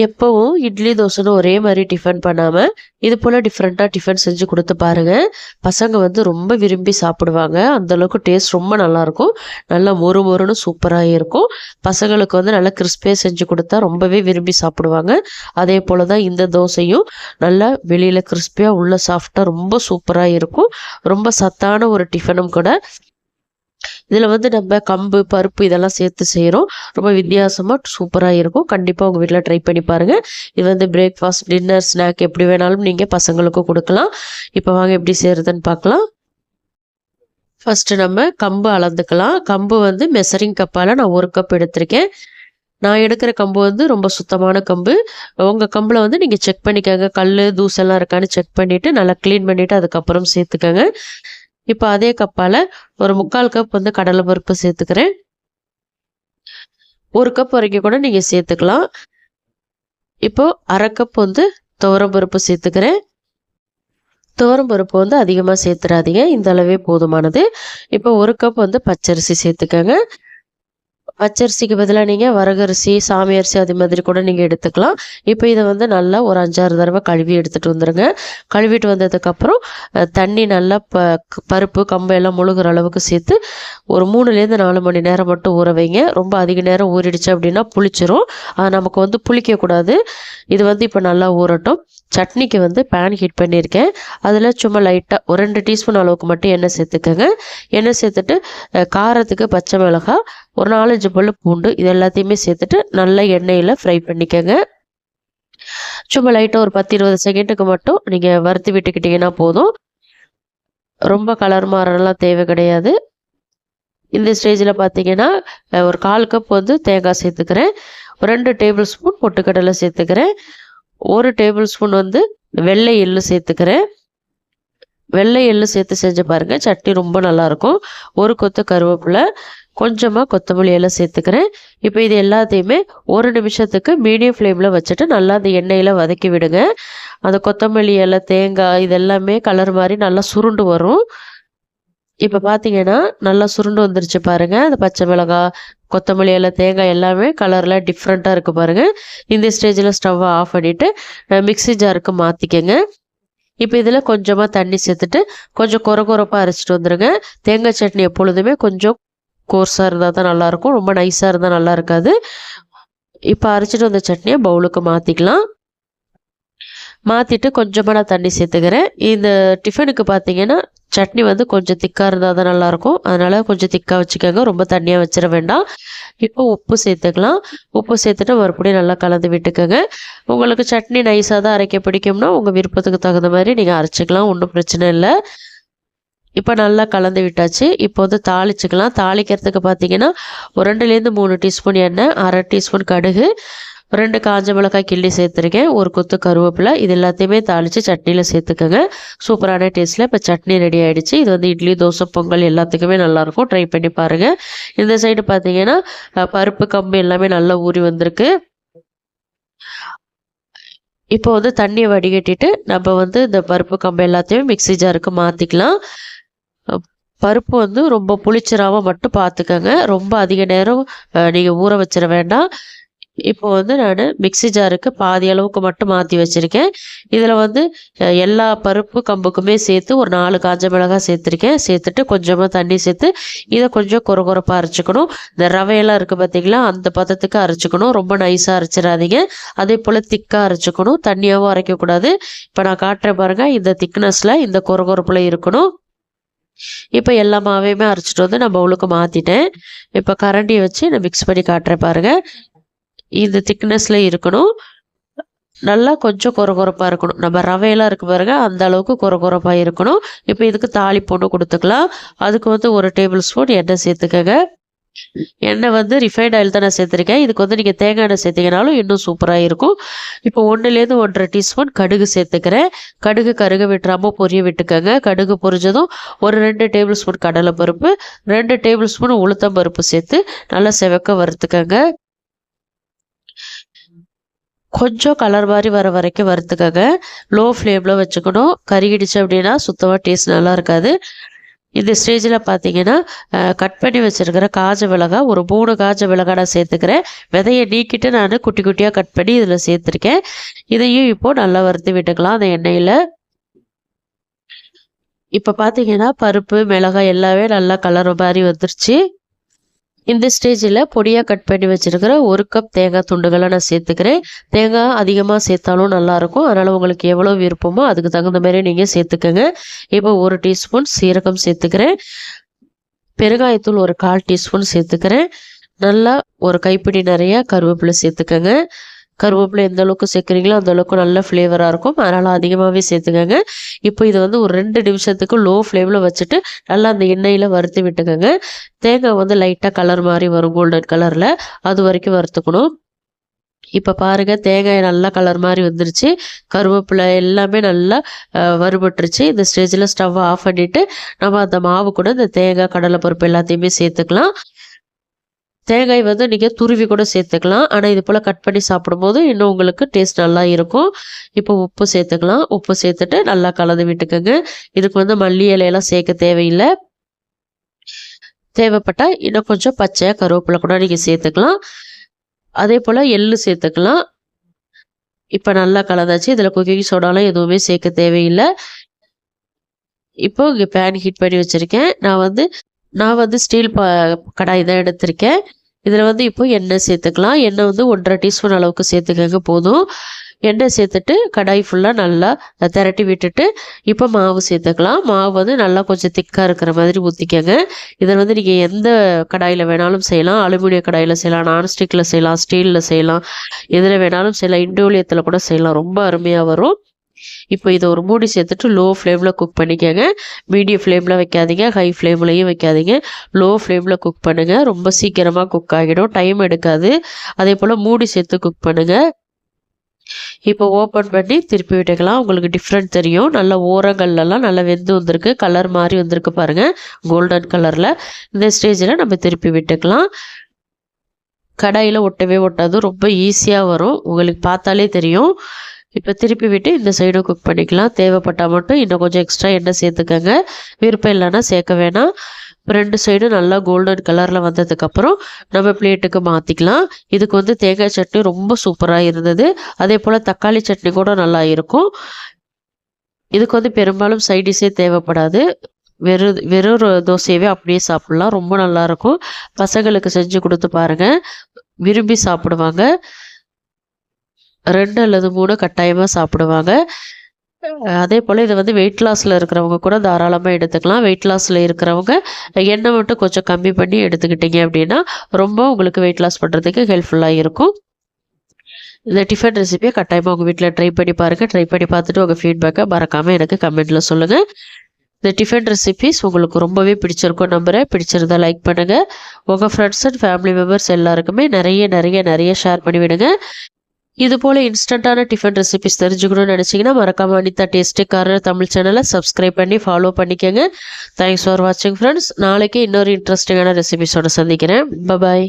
எப்பவும் இட்லி, தோசைன்னு ஒரே மாரி டிஃபன் பண்ணாம, இது போல டிஃப்ரெண்ட்டா டிஃபன் செஞ்சு குடுத்து பாருங்க. பசங்க வந்து ரொம்ப விரும்பி சாப்பிடுவாங்க. அந்த அளவுக்கு டேஸ்ட் ரொம்ப நல்லாயிருக்கும். நல்லா மொறு மொறுன்னு சூப்பரா இருக்கும். பசங்களுக்கு வந்து நல்லா கிறிஸ்பியா செஞ்சு குடுத்தா ரொம்பவே விரும்பி சாப்பிடுவாங்க. அதே போல தான் இந்த தோசையும் நல்லா வெளியில கிறிஸ்பியா, உள்ள சாஃப்ட்டா ரொம்ப சூப்பரா இருக்கும். ரொம்ப சத்தான ஒரு டிஃபனும் கூட. இதில வந்து நம்ம கம்பு, பருப்பு இதெல்லாம் சேர்த்து செய்றோம். ரொம்ப வித்தியாசமா சூப்பரா இருக்கும். கண்டிப்பா உங்க வீட்ல ட்ரை பண்ணி பாருங்க. இது வந்து பிரேக்ஃபாஸ்ட், டின்னர், ஸ்நாக் எப்படி வேணாலும் நீங்க பசங்களுக்கு குடுக்கலாம். இப்ப வாங்க எப்படி செய்றதுன்னு பார்க்கலாம். ஃபர்ஸ்ட்டு நம்ம கம்பு அளந்துக்கலாம். கம்பு வந்து மெஷரிங் கப்பால நான் 1 கப் எடுத்திருக்கேன். நான் எடுக்கிற கம்பு வந்து ரொம்ப சுத்தமான கம்பு. உங்க கம்புல வந்து நீங்க செக் பண்ணிக்கங்க. கல்லு, தூசெல்லாம் இருக்கான்னு செக் பண்ணிட்டு, நல்லா கிளீன் பண்ணிட்டு அதுக்கப்புறம் சேர்த்துக்கங்க. இப்ப அதே கப்பால ஒரு 3/4 கப் வந்து கடலை பருப்பு சேர்த்துக்கிறேன். 1 கப் வரைக்கும் கூட நீங்க சேர்த்துக்கலாம். இப்போ 1/2 கப் வந்து துவரம் பருப்பு சேர்த்துக்கிறேன். துவரம் பருப்பு வந்து அதிகமா சேர்த்துறாதீங்க. இந்த அளவே போதுமானது. இப்போ 1 கப் வந்து பச்சரிசி சேர்த்துக்கங்க. பச்சரிசிக்கு பதிலா நீங்க வரகரிசி, சாமை அரிசி அது மாதிரி கூட நீங்க எடுத்துக்கலாம். இப்போ இத வந்து நல்லா ஒரு 5, 6 தடவ கழுவி எடுத்துட்டு வந்துருங்க. கழுவிட்டு வந்ததுக்கப்புறம் தண்ணி நல்லா பருப்பு, கம்பு எல்லாம் முழுகுற அளவுக்கு சேர்த்து ஒரு 3லேருந்து 4 மணி நேரம் மட்டும் ஊற வைங்க. ரொம்ப அதிக நேரம் ஊறிடுச்சு அப்படின்னா புளிச்சிரும். நமக்கு வந்து புளிக்கக்கூடாது. இது வந்து இப்போ நல்லா ஊறட்டும். சட்னிக்கு வந்து பேன் ஹீட் பண்ணியிருக்கேன். அதில் சும்மா லைட்டாக ஒரு 2 டீஸ்பூன் அளவுக்கு மட்டும் எண்ணெய் சேர்த்துக்கங்க. எண்ணெய் சேர்த்துட்டு காரத்துக்கு பச்சை மிளகாய், ஒரு 4, 5 பல்லு பூண்டு இது எல்லாத்தையுமே சேர்த்துட்டு நல்லா எண்ணெயில் ஃப்ரை பண்ணிக்கங்க. சும்மா லைட்டாக ஒரு 10, 20 செகண்டுக்கு மட்டும் நீங்கள் வறுத்து விட்டுக்கிட்டிங்கன்னா போதும். ரொம்ப கலர் மாறலாம் தேவை கிடையாது. இந்த ஸ்டேஜில் பார்த்தீங்கன்னா ஒரு 1/4 கப் வந்து தேங்காய் சேர்த்துக்கிறேன். 2 டேபிள் ஸ்பூன் பொட்டுக்கடலை சேர்த்துக்கிறேன். 1 டேபிள் ஸ்பூன் வந்து வெள்ளை எள்ளு சேர்த்துக்கிறேன். வெள்ளை எள்ளு சேர்த்து செஞ்சு பாருங்க. சட்னி ரொம்ப நல்லாயிருக்கும். 1 கொத்து கருவேப்பிலை, கொஞ்சமாக கொத்தமல்லி எல்லாம் சேர்த்துக்கிறேன். இப்போ இது எல்லாத்தையுமே 1 நிமிஷத்துக்கு மீடியம் ஃப்ளேமில் வச்சுட்டு நல்லா அந்த எண்ணெயில் வதக்கி விடுங்க. அந்த கொத்தமல்லி இலை, தேங்காய் இது எல்லாமே கலர் மாதிரி நல்லா சுருண்டு வரும். இப்போ பார்த்தீங்கன்னா நல்லா சுருண்டு வந்துருச்சு பாருங்க. அந்த பச்சை மிளகாய், கொத்தமல்லி இலை, தேங்காய் எல்லாமே கலர்லாம் டிஃப்ரெண்ட்டாக இருக்குது பாருங்க. இந்த ஸ்டேஜில் ஸ்டவ்வை ஆஃப் பண்ணிவிட்டு மிக்ஸி ஜாருக்கு மாற்றிக்கங்க. இப்போ இதில் கொஞ்சமாக தண்ணி சேர்த்துட்டு கொஞ்சம் கொரகொரப்பாக அரைச்சிட்டு வந்துடுங்க. தேங்காய் சட்னி எப்பொழுதுமே கொஞ்சம் கோர்ஸாக இருந்தால் தான் நல்லாயிருக்கும். ரொம்ப நைஸாக இருந்தால் நல்லா இருக்காது. இப்போ அரைச்சிட்டு வந்த சட்னியை பவுலுக்கு மாற்றிக்கலாம். மாற்றிட்டு கொஞ்சமாக நான் தண்ணி சேர்த்துக்கிறேன். இந்த டிஃபனுக்கு பார்த்தீங்கன்னா சட்னி வந்து கொஞ்சம் திக்காக இருந்தால் தான் நல்லாயிருக்கும். அதனால் கொஞ்சம் திக்காக வச்சுக்கோங்க. ரொம்ப தண்ணியாக வச்சிட வேண்டாம். இப்போ உப்பு சேர்த்துக்கலாம். உப்பு சேர்த்துட்டு மறுபடியும் நல்லா கலந்து விட்டுக்கோங்க. உங்களுக்கு சட்னி நைஸாக தான் அரைக்க பிடிக்கும்னா உங்கள் விருப்பத்துக்கு தகுந்த மாதிரி நீங்கள் அரைச்சிக்கலாம். ஒன்றும் பிரச்சனை இல்லை. இப்போ நல்லா கலந்து விட்டாச்சு. இப்போ வந்து தாளிச்சுக்கலாம். தாளிக்கிறதுக்கு பார்த்தீங்கன்னா ஒரு 2லேருந்து 3 டீஸ்பூன் எண்ணெய், 1/2 டீஸ்பூன் கடுகு, 2 காஞ்ச மிளகாய் கிள்ளி சேர்த்துருக்கேன். 1 கொத்து கருவேப்பிலை இது எல்லாத்தையுமே தாளித்து சட்னியில் சேர்த்துக்கோங்க. சூப்பரான டேஸ்ட்டில் இப்போ சட்னி ரெடி ஆகிடுச்சு. இது வந்து இட்லி, தோசை, பொங்கல் எல்லாத்துக்குமே நல்லாயிருக்கும். ட்ரை பண்ணி பாருங்கள். இந்த சைடு பார்த்தீங்கன்னா பருப்பு, கம்பு எல்லாமே நல்லா ஊறி வந்திருக்கு. இப்போ வந்து தண்ணியை வடிகட்டிட்டு நம்ம வந்து இந்த பருப்பு, கம்பு எல்லாத்தையும் மிக்ஸி ஜாருக்கு மாற்றிக்கலாம். பருப்பு வந்து ரொம்ப புளிச்சிராம மட்டும் பார்த்துக்கங்க. ரொம்ப அதிக நேரம் நீங்கள் ஊற வச்சிட வேண்டாம். இப்போ வந்து நான் மிக்ஸி ஜாருக்கு பாதி அளவுக்கு மட்டும் மாற்றி வச்சுருக்கேன். இதில் வந்து எல்லா பருப்பு, கம்புக்குமே சேர்த்து ஒரு 4 காஞ்ச மிளகாய் சேர்த்துருக்கேன். சேர்த்துட்டு கொஞ்சமாக தண்ணி சேர்த்து இதை கொஞ்சம் கொரகொரப்பாக அரைச்சிக்கணும். இந்த ரவையெல்லாம் இருக்குது பார்த்தீங்களா, அந்த பதத்துக்கு அரைச்சிக்கணும். ரொம்ப நைஸாக அரைச்சிடாதீங்க. அதே போல் திக்காக அரைச்சிக்கணும். தண்ணியாகவும் அரைக்கக்கூடாது. இப்போ நான் காட்டுறேன் பாருங்கள். இந்த திக்னஸில் இந்த கொரகொரப்பில் இருக்கணும். இப்போ எல்லா மாவையுமே அரைச்சிட்டு வந்து நான் பவுலுக்கு மாற்றிட்டேன். இப்போ கரண்டியை வச்சு நான் மிக்ஸ் பண்ணி காட்டுறேன் பாருங்கள். இந்த திக்னஸில் இருக்கணும். நல்லா கொஞ்சம் கொரகொரப்பாக இருக்கணும். நம்ம ரவையெல்லாம் இருக்கு பாருங்க, அந்த அளவுக்கு கொரகொரப்பாக இருக்கணும். இப்போ இதுக்கு தாளிப்பு ஒன்று கொடுத்துக்கலாம். அதுக்கு வந்து 1 டேபிள் ஸ்பூன் எண்ணெய் சேர்த்துக்கங்க. எண்ணெய் வந்து ரிஃபைண்ட் ஆயில் தான் நான் சேர்த்துருக்கேன். இதுக்கு வந்து நீங்கள் தேங்காய் எண்ணெய் சேர்த்திங்கனாலும் இன்னும் சூப்பராக இருக்கும். இப்போ 1லேருந்து 1/2 டீஸ்பூன் கடுகு சேர்த்துக்கிறேன். கடுகு கருக விட்டுறாமல் பொரிய விட்டுக்கோங்க. கடுகு பொரிஞ்சதும் ஒரு 2 டேபிள் ஸ்பூன் கடலை பருப்பு, 2 டேபிள் ஸ்பூன் உளுத்தம் பருப்பு சேர்த்து நல்லா செவக்க வறுத்துக்கங்க. கொஞ்சம் கலர் மாதிரி வர வரைக்கும் வறுத்துக்கங்க. லோ ஃப்ளேமில் வச்சுக்கணும். கருகிடுச்சு அப்படின்னா சுத்தமாக டேஸ்ட் நல்லா இருக்காது. இந்த ஸ்டேஜில் பார்த்தீங்கன்னா கட் பண்ணி வச்சுருக்கிற காஞ்ச மிளகாய் ஒரு 3 காஞ்ச மிளகாய் நான் சேர்த்துக்கிறேன். விதையை நீக்கிட்டு நான் குட்டி குட்டியாக கட் பண்ணி இதில் சேர்த்துருக்கேன். இதையும் இப்போது நல்லா வறுத்து விட்டுக்கலாம் அந்த எண்ணெயில். இப்போ பார்த்தீங்கன்னா பருப்பு மிளகாய் எல்லாமே நல்லா கலர் மாதிரி வந்துருச்சு. இந்த ஸ்டேஜில் பொடியாக கட் பண்ணி வச்சுருக்கிற 1 கப் தேங்காய் துண்டுகளை நான் சேர்த்துக்கிறேன். தேங்காய் அதிகமாக சேர்த்தாலும் நல்லாயிருக்கும். அதனால் உங்களுக்கு எவ்வளோ விருப்பமோ அதுக்கு தகுந்த மாதிரி நீங்கள் சேர்த்துக்கோங்க. இப்போ 1 டீஸ்பூன் சீரகம் சேர்த்துக்கிறேன். பெருங்காயத்தூள் ஒரு 1/4 டீஸ்பூன் சேர்த்துக்கிறேன். நல்லா ஒரு கைப்பிடி நிறைய கருவேப்பிலை சேர்த்துக்கோங்க. கருவேப்பிலை எந்த அளவுக்கு சேர்க்குறீங்களோ அந்த அளவுக்கு நல்ல ஃப்ளேவராக இருக்கும். அதனால் அதிகமாகவே சேர்த்துக்கோங்க. இப்போ இதை வந்து ஒரு 2 நிமிஷத்துக்கு லோ ஃப்ளேமில் வச்சுட்டு நல்லா அந்த எண்ணெயில் வறுத்து விட்டுக்கோங்க. தேங்காய் வந்து லைட்டாக கலர் மாதிரி வரும் கோல்டன் கலரில், அது வரைக்கும் வறுத்துக்கணும். இப்போ பாருங்கள் தேங்காய் நல்லா கலர் மாதிரி வந்துருச்சு. கருவேப்பிலை எல்லாமே நல்லா வறுபட்டுருச்சு. இந்த ஸ்டேஜில் ஸ்டவ்வை ஆஃப் பண்ணிவிட்டு நம்ம அந்த மாவு கூட இந்த தேங்காய் கடலைப்பருப்பு எல்லாத்தையுமே சேர்த்துக்கலாம். தேங்காய் வந்து நீங்கள் துருவி கூட சேர்த்துக்கலாம். ஆனால் இது போல் கட் பண்ணி சாப்பிடும்போது இன்னும் உங்களுக்கு டேஸ்ட் நல்லா இருக்கும். இப்போ உப்பு சேர்த்துக்கலாம். உப்பு சேர்த்துட்டு நல்லா கலந்து விட்டுக்கோங்க. இதுக்கு வந்து மல்லி இலையெல்லாம் சேர்க்க தேவையில்லை. தேவைப்பட்டால் இன்னும் கொஞ்சம் பச்சையாக கருவேப்பிலை கூட நீங்கள் சேர்த்துக்கலாம். அதே போல் எள்ளு சேர்த்துக்கலாம். இப்போ நல்லா கலந்தாச்சு. இதில் குக்கிங் சோடாலாம் எதுவுமே சேர்க்க தேவையில்லை. இப்போ இங்கே பேன் ஹீட் பண்ணி வச்சுருக்கேன். நான் வந்து ஸ்டீல் கடாய் தான் எடுத்திருக்கேன். இதில் வந்து இப்போ எண்ணெய் சேர்த்துக்கலாம். எண்ணெய் வந்து 1.5 டீஸ்பூன் அளவுக்கு சேர்த்துக்கங்க போதும். எண்ணெய் சேர்த்துட்டு கடாய் ஃபுல்லாக நல்லா திரட்டி விட்டுட்டு இப்போ மாவு சேர்த்துக்கலாம். மாவு வந்து நல்லா கொஞ்சம் திக்காக இருக்கிற மாதிரி ஊற்றிக்கங்க. இதில் வந்து நீங்கள் எந்த கடாயில் வேணாலும் செய்யலாம். அலுமினிய கடாயில் செய்யலாம், நான்ஸ்டிக்கில் செய்யலாம், ஸ்டீலில் செய்யலாம், எதில் வேணாலும் செய்யலாம். இண்டோலியத்தில் கூட செய்யலாம். ரொம்ப அருமையாக வரும். இப்போ இதை ஒரு மூடி சேர்த்துட்டு லோ ஃப்ளேமில் குக் பண்ணிக்கோங்க. மீடியம் ஃப்ளேமில் வைக்காதீங்க, ஹை ஃப்ளேம்லையும் வைக்காதீங்க. லோ ஃப்ளேமில் குக் பண்ணுங்கள். ரொம்ப சீக்கிரமாக குக் ஆகிடும், டைம் எடுக்காது. அதே போல் மூடி சேர்த்து குக் பண்ணுங்கள். இப்போ ஓப்பன் பண்ணி திருப்பி விட்டுக்கலாம். உங்களுக்கு டிஃப்ரெண்ட் தெரியும். நல்ல ஓரங்கள்லாம் நல்லா வெந்து வந்திருக்கு, கலர் மாதிரி வந்திருக்கு பாருங்கள், கோல்டன் கலரில். இந்த ஸ்டேஜில் நம்ம திருப்பி விட்டுக்கலாம். கடாயில் ஒட்டவே ஒட்டாது, ரொம்ப ஈஸியாக வரும், உங்களுக்கு பார்த்தாலே தெரியும். இப்போ திருப்பி விட்டு இந்த சைடும் குக் பண்ணிக்கலாம். தேவைப்பட்டால் மட்டும் இன்னும் கொஞ்சம் எக்ஸ்ட்ரா எண்ணெய் சேர்த்துக்கங்க. விருப்பம் இல்லைன்னா சேர்க்க வேணாம். 2 சைடும் நல்லா கோல்டன் கலரில் வந்ததுக்கப்புறம் நம்ம பிளேட்டுக்கு மாற்றிக்கலாம். இதுக்கு வந்து தேங்காய் சட்னி ரொம்ப சூப்பராக இருந்தது. அதே போல் தக்காளி சட்னி கூட நல்லா இருக்கும். இதுக்கு வந்து பெரும்பாலும் சைடிஷே தேவைப்படாது. வெறும் தோசையவே அப்படியே சாப்பிட்லாம். ரொம்ப நல்லாயிருக்கும். பசங்களுக்கு செஞ்சு கொடுத்து பாருங்கள், விரும்பி சாப்பிடுவாங்க. 2 அல்லது 3 கட்டாயமாக சாப்பிடுவாங்க. அதே போல் இதை வந்து வெயிட் லாஸில் இருக்கிறவங்க கூட தாராளமாக எடுத்துக்கலாம். வெயிட் லாஸில் இருக்கிறவங்க எண்ணெய் மட்டும் கொஞ்சம் கம்மி பண்ணி எடுத்துக்கிட்டீங்க அப்படின்னா ரொம்ப உங்களுக்கு வெயிட் லாஸ் பண்ணுறதுக்கு ஹெல்ப்ஃபுல்லாக இருக்கும். இந்த டிஃபன் ரெசிபியை கட்டாயமாக உங்கள் வீட்டில் ட்ரை பண்ணி பாருங்கள். ட்ரை பண்ணி பார்த்துட்டு உங்கள் ஃபீட்பேக்கை மறக்காமல் எனக்கு கமெண்ட்டில் சொல்லுங்கள். இந்த டிஃபன் ரெசிபிஸ் உங்களுக்கு ரொம்பவே பிடிச்சிருக்கும் நம்புகிறேன். பிடிச்சிருந்தா லைக் பண்ணுங்கள். உங்கள் ஃப்ரெண்ட்ஸ் அண்ட் ஃபேமிலி மெம்பர்ஸ் எல்லாருக்குமே நிறைய ஷேர் பண்ணிவிடுங்க. இது போல் இன்ஸ்டண்ட்டான டிஃபன் ரெசிபிஸ் தெரிஞ்சுக்கணும்னு நினச்சிங்கன்னா மறக்காமல் அனிதா டேஸ்டி கார்னர் தமிழ் சேனலை சப்ஸ்கிரைப் பண்ணி ஃபாலோ பண்ணிக்கோங்க. தேங்க்ஸ் ஃபார் வாட்சிங் ஃப்ரெண்ட்ஸ். நாளைக்கு இன்னொரு இன்ட்ரெஸ்டிங்கான ரெசிபிஸோட சந்திக்கிறேன். பாய்.